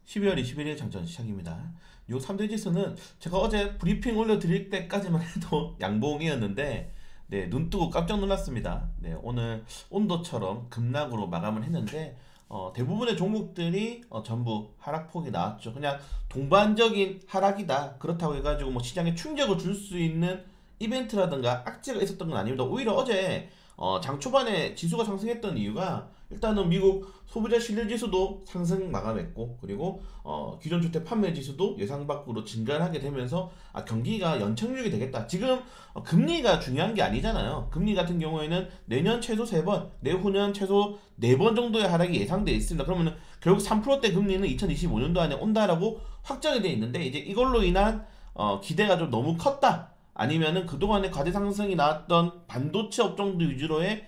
12월 21일 장전 시작입니다. 요 3대 지수는 제가 어제 브리핑 올려드릴 때까지만 해도 양봉이었는데 네, 눈 뜨고 깜짝 놀랐습니다. 네, 오늘 온도처럼 급락으로 마감을 했는데 대부분의 종목들이 전부 하락폭이 나왔죠. 그냥 동반적인 하락이다. 그렇다고 해가지고 뭐 시장에 충격을 줄 수 있는 이벤트라든가 악재가 있었던 건 아닙니다. 오히려 어제 장 초반에 지수가 상승했던 이유가 일단은 미국 소비자 신뢰 지수도 상승 마감했고, 그리고 기존 주택 판매 지수도 예상 밖으로 증가하게 되면서 경기가 연착륙이 되겠다. 지금 금리가 중요한 게 아니잖아요. 금리 같은 경우에는 내년 최소 3번, 내후년 최소 4번 정도의 하락이 예상돼 있습니다. 그러면 결국 3%대 금리는 2025년도 안에 온다라고 확정이 돼 있는데, 이제 이걸로 인한 기대가 좀 너무 컸다. 아니면은 그동안에 과대 상승이 나왔던 반도체 업종들 위주로의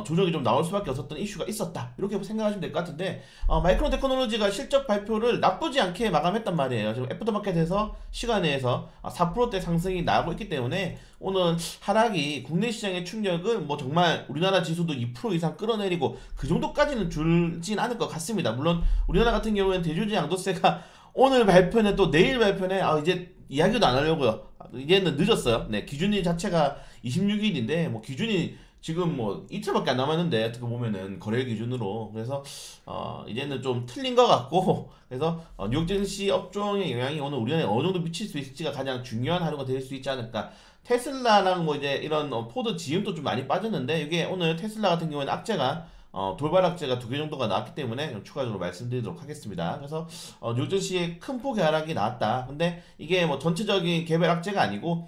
조정이 좀 나올 수밖에 없었던 이슈가 있었다. 이렇게 생각하시면 될 것 같은데, 마이크론 테크놀로지가 실적 발표를 나쁘지 않게 마감했단 말이에요. 지금 애프터마켓에서 시간에서 4%대 상승이 나오고 있기 때문에 오늘 하락이 국내 시장의 충격을 뭐 정말 우리나라 지수도 2% 이상 끌어내리고 그 정도까지는 줄진 않을 것 같습니다. 물론 우리나라 같은 경우에는 대주주 양도세가 오늘 발표는 또 내일 발표는 이제 이야기도 안 하려고요. 이제는 늦었어요. 네, 기준일 자체가 26일인데 뭐 기준이 지금 뭐 이틀밖에 안 남았는데 어떻게 보면은 거래 기준으로, 그래서 이제는 좀 틀린 것 같고, 그래서 뉴욕 증시 업종의 영향이 오늘 우리나라에 어느 정도 미칠 수 있을지가 가장 중요한 하루가 될 수 있지 않을까. 테슬라랑 뭐 이제 이런 포드 GM도 좀 많이 빠졌는데, 이게 오늘 테슬라 같은 경우에는 악재가 돌발 악재가 2개 정도가 나왔기 때문에 좀 추가적으로 말씀드리도록 하겠습니다. 그래서 뉴욕 증시의 큰 폭의 하락이 나왔다. 근데 이게 뭐 전체적인 개별 악재가 아니고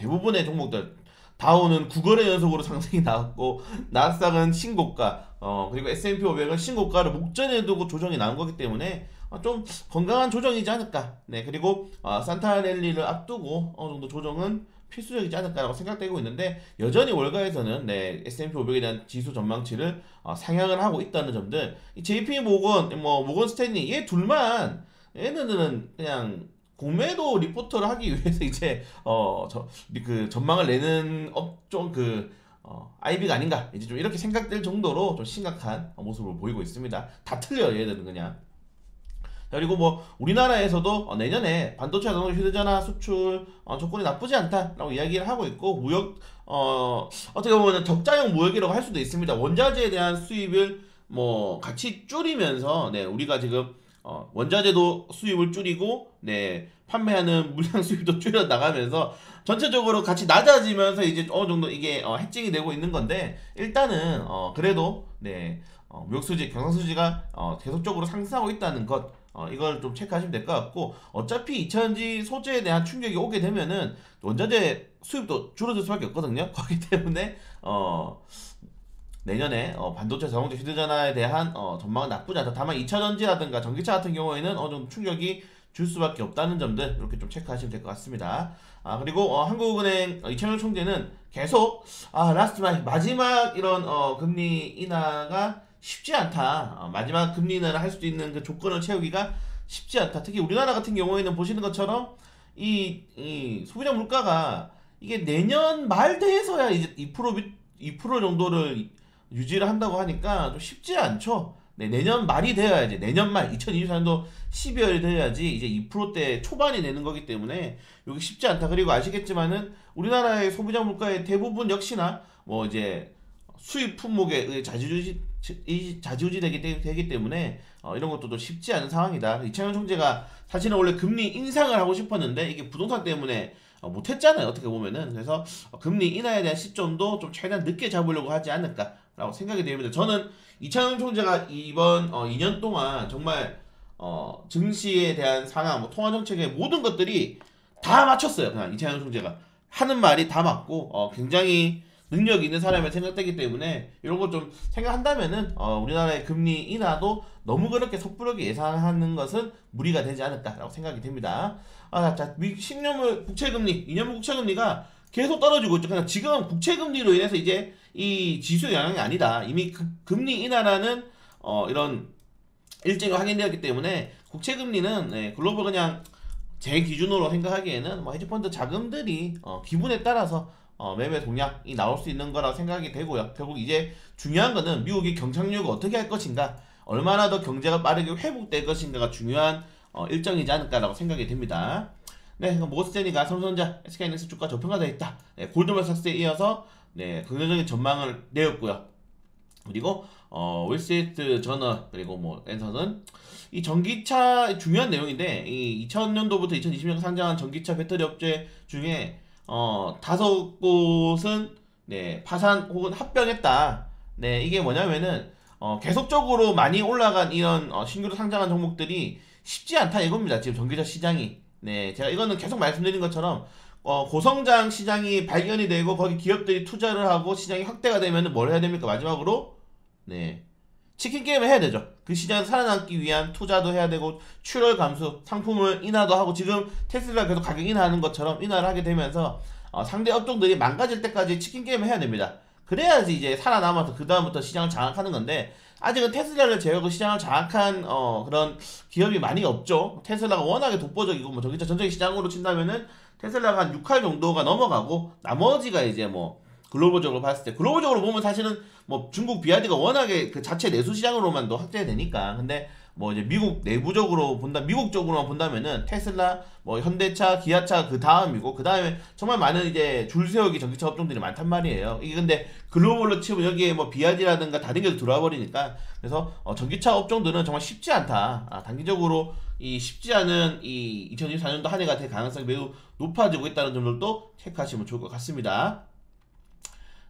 대부분의 종목들, 다우는 9거래 연속으로 상승이 나왔고, 나스닥은 신고가, 그리고 S&P 500은 신고가를 목전에 두고 조정이 나온 거기 때문에 좀 건강한 조정이지 않을까. 네, 그리고 산타랠리를 앞두고 어느 정도 조정은 필수적이지 않을까라고 생각되고 있는데, 여전히 월가에서는 네, S&P 500에 대한 지수 전망치를 상향을 하고 있다는 점들, JP 모건, 뭐 모건 스탠리 얘 둘만, 얘네들은 그냥 공매도 리포터를 하기 위해서 이제 그 전망을 내는 업종 IB가 아닌가, 이제 좀 이렇게 생각될 정도로 좀 심각한 모습을 보이고 있습니다. 다 틀려요, 얘들은 그냥. 그리고 뭐 우리나라에서도 내년에 반도체 자동차 휴대전화 수출 조건이 나쁘지 않다라고 이야기를 하고 있고, 무역 어떻게 보면 적자형 무역이라고 할 수도 있습니다. 원자재에 대한 수입을 뭐 같이 줄이면서, 네, 우리가 지금 원자재도 수입을 줄이고, 네, 판매하는 물량 수입도 줄여 나가면서 전체적으로 같이 낮아지면서 이제 어느 정도 이게 해칭이 되고 있는 건데, 일단은 그래도 네, 무역수지, 경상수지가 계속적으로 상승하고 있다는 것, 이걸 좀 체크하시면 될 것 같고, 어차피 2차전지 소재에 대한 충격이 오게 되면은 원자재 수입도 줄어들 수밖에 없거든요. 그렇기 때문에 내년에 반도체, 자동차, 휴대전화에 대한 전망은 나쁘지 않다. 다만 2차전지라든가 전기차 같은 경우에는 어느 정도 충격이 줄 수밖에 없다는 점들 이렇게 좀 체크하시면 될 것 같습니다. 그리고 한국은행 이창용 총재는 계속 라스트 마지막 이런 금리 인하가 쉽지 않다. 마지막 금리 인하를 할 수도 있는 그 조건을 채우기가 쉽지 않다. 특히 우리나라 같은 경우에는 보시는 것처럼 이 소비자 물가가 이게 내년 말 돼서야 이제 2% 정도를 유지를 한다고 하니까 좀 쉽지 않죠. 네, 내년 말이 되어야지, 내년 말 2024년도 12월이 돼야지 이제 2%대 초반이 되는 거기 때문에 여기 쉽지 않다. 그리고 아시겠지만은 우리나라의 소비자 물가의 대부분 역시나 뭐 이제 수입 품목에 의해 자지우지 되기 때문에 이런 것도 또 쉽지 않은 상황이다. 이창용 총재가 사실은 원래 금리 인상을 하고 싶었는데 이게 부동산 때문에 못했잖아요, 어떻게 보면은. 그래서 금리 인하에 대한 시점도 좀 최대한 늦게 잡으려고 하지 않을까라고 생각이 됩니다. 저는 이창용 총재가 이번 2년 동안 정말 증시에 대한 상황, 뭐 통화 정책의 모든 것들이 다 맞췄어요. 그냥 이창용 총재가 하는 말이 다 맞고 굉장히 능력이 있는 사람이 생각되기 때문에 이런 거 좀 생각한다면은 우리나라의 금리 인하도 너무 그렇게 섣부르게 예상하는 것은 무리가 되지 않을까라고 생각이 됩니다. 자, 10년물 국채금리, 2년물 국채금리가 계속 떨어지고 있죠. 그냥 지금 국채금리로 인해서 이제 이 지수 영향이 아니다. 이미 금리 인하라는 이런 일정이 확인되었기 때문에 국채금리는 네, 글로벌 그냥 제 기준으로 생각하기에는 뭐 헤지펀드 자금들이 기분에 따라서 매매 동향이 나올 수 있는 거라고 생각이 되고요. 결국 이제 중요한 거는 미국이 경착륙을 어떻게 할 것인가, 얼마나 더 경제가 빠르게 회복될 것인가가 중요한 일정이지 않을까라고 생각이 됩니다. 네, 모스테니가 삼성전자, SK하이닉스 주가 저평가되어 있다. 네, 골드만삭스에 이어서 네, 긍정적인 전망을 내었고요. 그리고 웰스트리트 저널 그리고 뭐 엔서는 이 전기차 중요한 내용인데 이 2000년도부터 2020년 상장한 전기차 배터리 업체 중에 5곳은 네, 파산 혹은 합병했다. 네, 이게 뭐냐면은 계속적으로 많이 올라간 이런 신규로 상장한 종목들이 쉽지 않다 이겁니다. 지금 전기차 시장이. 네, 제가 이거는 계속 말씀드린 것처럼 고성장 시장이 발견이 되고 거기 기업들이 투자를 하고 시장이 확대가 되면 뭘 해야 됩니까? 마지막으로 네, 치킨 게임을 해야 되죠. 그 시장에서 살아남기 위한 투자도 해야 되고 출혈 감소, 상품을 인하도 하고 지금 테슬라 계속 가격 인하하는 것처럼 인하를 하게 되면서 상대 업종들이 망가질 때까지 치킨 게임을 해야 됩니다. 그래야지 이제 살아남아서 그 다음부터 시장을 장악하는 건데 아직은 테슬라를 제외하고 시장을 장악한 그런 기업이 많이 없죠. 테슬라가 워낙에 독보적이고 뭐 전기차 전체 시장으로 친다면은 테슬라가 한 6할 정도가 넘어가고 나머지가 이제 뭐 글로벌적으로 봤을 때 글로벌적으로 보면 사실은 뭐 중국 비아디가 워낙에 그 자체 내수 시장으로만도 확대되니까 근데 뭐 이제 미국 내부적으로 미국 쪽으로만 본다면은 테슬라, 뭐 현대차, 기아차 그 다음이고 그 다음에 정말 많은 이제 줄 세우기 전기차 업종들이 많단 말이에요. 이게 근데 글로벌로 치면 여기에 뭐 비아디라든가 다른 게 들어와 버리니까 그래서 전기차 업종들은 정말 쉽지 않다. 단기적으로 이 쉽지 않은 이 2024년도 한 해가 될 가능성이 매우 높아지고 있다는 점들도 체크하시면 좋을 것 같습니다.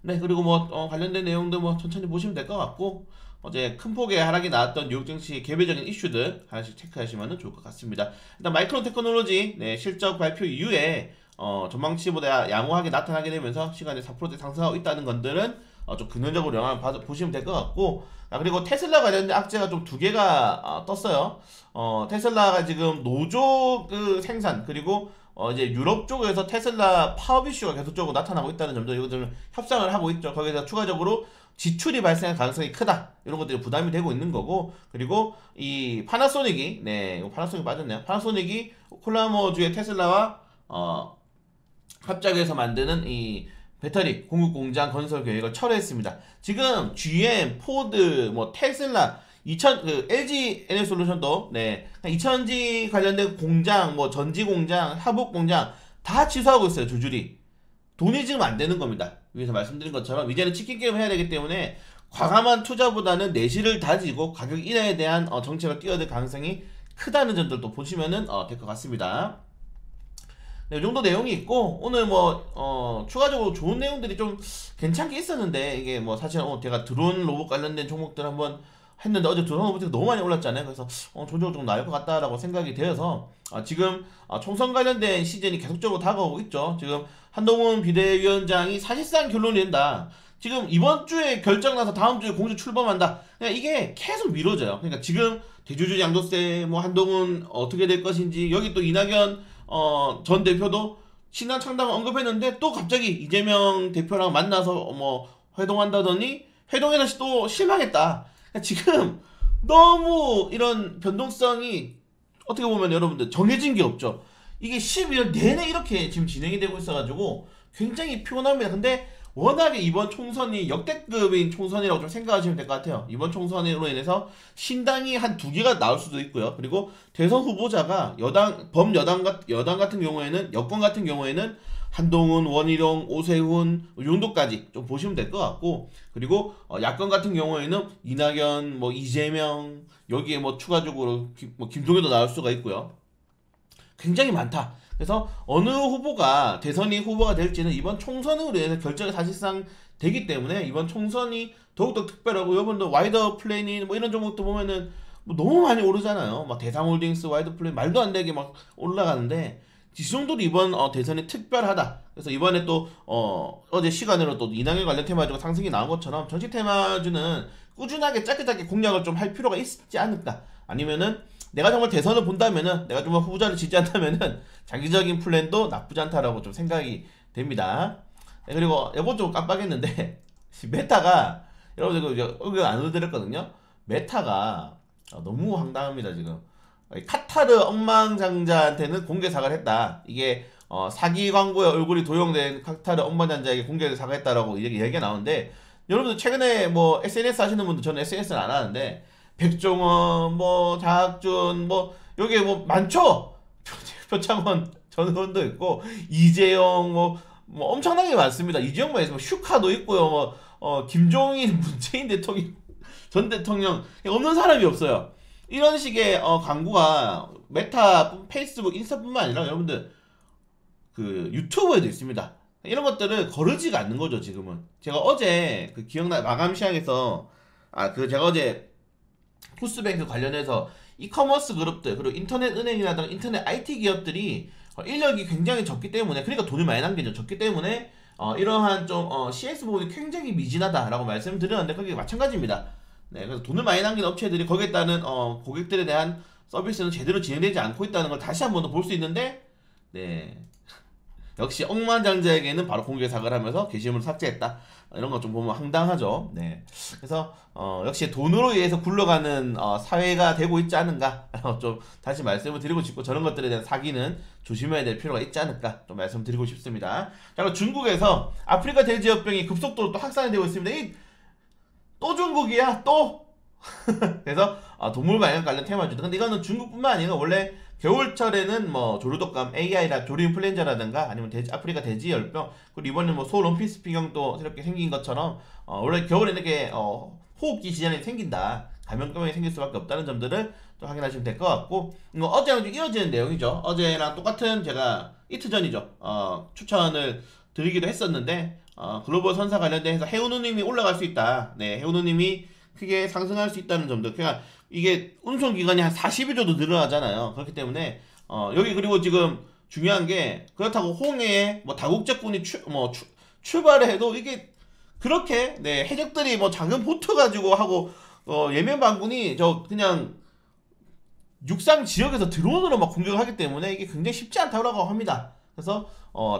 네, 그리고 뭐 관련된 내용도 뭐 천천히 보시면 될 것 같고 어제 큰 폭의 하락이 나왔던 뉴욕 증시 개별적인 이슈들 하나씩 체크하시면 좋을 것 같습니다. 일단 마이크론 테크놀로지 네, 실적 발표 이후에 전망치보다 양호하게 나타나게 되면서 시간에 4%대 상승하고 있다는 것들은 좀 긍정적으로 영향을 보시면 될 것 같고 그리고 테슬라 관련된 악재가 좀 두 개가 떴어요. 테슬라가 지금 노조 그 생산 그리고 이제 유럽 쪽에서 테슬라 파업 이슈가 계속적으로 나타나고 있다는 점도 이것들을 협상을 하고 있죠. 거기서 추가적으로 지출이 발생할 가능성이 크다 이런 것들이 부담이 되고 있는 거고 그리고 이 파나소닉이 네 이거 파나소닉 빠졌네요. 파나소닉이 오클라호마주의 테슬라와 합작해서 만드는 이 배터리 공급 공장 건설 계획을 철회했습니다. 지금 GM, 포드, 뭐 테슬라, LG 에너솔루션도 네 2000지 관련된 공장, 뭐 전지 공장, 하복 공장 다 취소하고 있어요. 줄줄이 돈이 지금 안 되는 겁니다. 위에서 말씀드린 것처럼 이제는 치킨 게임 해야 되기 때문에 과감한 투자보다는 내실을 다지고 가격 인하에 대한 정책을 띄워야 가능성이 크다는 점들도 보시면은 될 것 같습니다. 네, 이 정도 내용이 있고 오늘 뭐 추가적으로 좋은 내용들이 좀 괜찮게 있었는데 이게 뭐 사실 제가 드론 로봇 관련된 종목들 한번 했는데 어제 드론 로봇이 너무 많이 올랐잖아요. 그래서 종종 좀 나을 것 같다라고 생각이 되어서 지금 총선 관련된 시즌이 계속적으로 다가오고 있죠. 지금 한동훈 비대위원장이 사실상 결론이 된다. 지금 이번 주에 결정 나서 다음 주에 공식 출범한다. 그냥 이게 계속 미뤄져요. 그러니까 지금 대주주 양도세 뭐 한동훈 어떻게 될 것인지 여기 또 이낙연 전 대표도 신당 창당을 언급했는데 또 갑자기 이재명 대표랑 만나서 뭐 회동한다더니 회동에서 또 실망했다. 그러니까 지금 너무 이런 변동성이 어떻게 보면 여러분들 정해진 게 없죠. 이게 12월 내내 이렇게 지금 진행이 되고 있어가지고 굉장히 피곤합니다. 근데 워낙에 이번 총선이 역대급인 총선이라고 좀 생각하시면 될 것 같아요. 이번 총선으로 인해서 신당이 한 두 개가 나올 수도 있고요. 그리고 대선 후보자가 여당 같은 경우에는 여권 같은 경우에는 한동훈, 원희룡, 오세훈 이 정도까지 좀 보시면 될 것 같고 그리고 야권 같은 경우에는 이낙연, 뭐 이재명 여기에 뭐 추가적으로 김동연도 나올 수가 있고요. 굉장히 많다. 그래서 어느 후보가 대선이 후보가 될지는 이번 총선으로 인해서 결정이 사실상 되기 때문에 이번 총선이 더욱더 특별하고 여러분들 와이더 플래닛 뭐 이런 종목도 보면은 뭐 너무 많이 오르잖아요. 막 대상홀딩스, 와이더 플래닛 말도 안 되게 막 올라가는데 이 정도로 이번 대선이 특별하다. 그래서 이번에 또 어제 시간으로 또 이낙연 관련 테마주가 상승이 나온 것처럼 정치 테마주는 꾸준하게 짧게 공략을 좀 할 필요가 있지 않을까. 아니면은 내가 정말 대선을 본다면은 내가 정말 후보자를 지지한다면은 장기적인 플랜도 나쁘지 않다라고 좀 생각이 됩니다. 네, 그리고 이번 좀 깜빡했는데 메타가 여러분들 이거 안 올려드렸거든요. 메타가 너무 황당합니다 지금. 카타르 억만장자한테는 공개 사과를 했다. 이게 사기 광고에 얼굴이 도용된 카타르 억만장자에게 공개 사과했다라고 얘기가 나오는데 여러분들 최근에 뭐 SNS 하시는 분들 저는 SNS는 안 하는데 백종원, 뭐 장학준, 뭐 여기 뭐 많죠. 표창원 전 의원도 있고 이재용 뭐 엄청나게 많습니다. 이재용만 해서 뭐 슈카도 있고요. 김종인, 문재인 대통령, 전 대통령 없는 사람이 없어요. 이런 식의 광고가 메타, 페이스북, 인스타뿐만 아니라 여러분들 그 유튜브에도 있습니다. 이런 것들을 거르지가 않는 거죠. 지금은 제가 어제 그 기억나 마감 시장에서 제가 어제 토스뱅크 관련해서 이커머스 그룹들 그리고 인터넷 은행이라든가 인터넷 IT 기업들이 인력이 굉장히 적기 때문에, 그러니까 돈을 많이 남기죠. 적기 때문에 이러한 좀 CS 부분이 굉장히 미진하다라고 말씀드렸는데 그게 마찬가지입니다. 네, 그래서 돈을 많이 남긴 업체들이 거기에 따른 고객들에 대한 서비스는 제대로 진행되지 않고 있다는 걸 다시 한 번 더 볼 수 있는데, 네, 역시 억만장자에게는 바로 공개 사과를 하면서 게시물을 삭제했다. 이런 거 좀 보면 황당하죠. 네, 그래서 역시 돈으로 의해서 굴러가는 사회가 되고 있지 않은가 좀 다시 말씀을 드리고 싶고, 저런 것들에 대한 사기는 조심해야 될 필요가 있지 않을까 좀 말씀드리고 싶습니다. 자, 그리고 중국에서 아프리카 돼지열병이 급속도로 또 확산이 되고 있습니다. 또 중국이야 또. 그래서 동물 방역 관련 테마주다. 근데 이거는 중국뿐만 아니라 원래 겨울철에는 뭐 조류독감, AI라 조류 인플루엔자라든가 아니면 아프리카 돼지열병, 그리고 이번에 뭐 소 럼피스피경도 새롭게 생긴 것처럼 원래 겨울에 이렇게 호흡기 질환이 생긴다, 감염병이 생길 수밖에 없다는 점들을 좀 확인하시면 될 것 같고, 이거 어제랑 좀 이어지는 내용이죠. 어제랑 똑같은, 제가 이틀 전이죠. 추천을 드리기도 했었는데 글로벌 선사 관련돼서 해운우님이 올라갈 수 있다. 네, 해운우님이 크게 상승할 수 있다는 점들. 그러니까 이게 운송 기간이 한 40일 정도 늘어나잖아요. 그렇기 때문에 여기, 그리고 지금 중요한 게, 그렇다고 홍해에 뭐 다국적군이 출발을 해도 이게 그렇게, 네, 해적들이 뭐 작은 보트 가지고 하고 예멘 반군이 저 그냥 육상 지역에서 드론으로 막 공격하기 때문에 이게 굉장히 쉽지 않다고 합니다. 그래서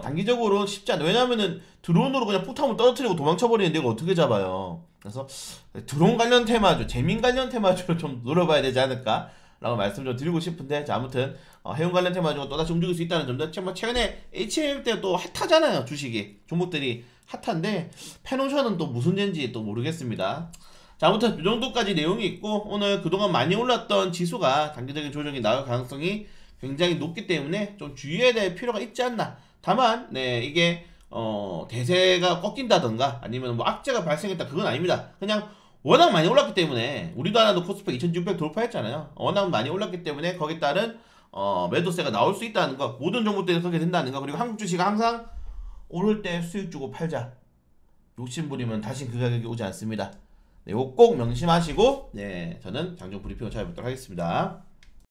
단기적으로 쉽지 않아. 왜냐면은 드론으로 그냥 포탑을 떨어뜨리고 도망쳐버리는데 이거 어떻게 잡아요. 그래서 드론 관련 테마주, 재민 관련 테마주를 좀 노려봐야 되지 않을까 라고 말씀 좀 드리고 싶은데, 자, 아무튼 해운 관련 테마주가 또다시 움직일 수 있다는 점도, 정말 최근에 HM 때 또 핫하잖아요. 주식이, 종목들이 핫한데 패노션은 또 무슨 죄인지 또 모르겠습니다. 자, 아무튼 이 정도까지 내용이 있고, 오늘 그동안 많이 올랐던 지수가 단기적인 조정이 나올 가능성이 굉장히 높기 때문에 좀 주의해야 될 필요가 있지 않나. 다만 네, 이게 대세가 꺾인다던가 아니면 뭐 악재가 발생했다, 그건 아닙니다. 그냥 워낙 많이 올랐기 때문에, 우리도 하나도 코스피 2600 돌파했잖아요. 워낙 많이 올랐기 때문에 거기에 따른 매도세가 나올 수 있다는 거, 모든 종목들이 그렇게 된다는 거. 그리고 한국 주식은 항상 오를 때 수익 주고 팔자. 욕심부리면 다시 그 가격이 오지 않습니다. 네, 이거 꼭 명심하시고, 네, 저는 장중 브리핑을 찾아뵙도록 하겠습니다.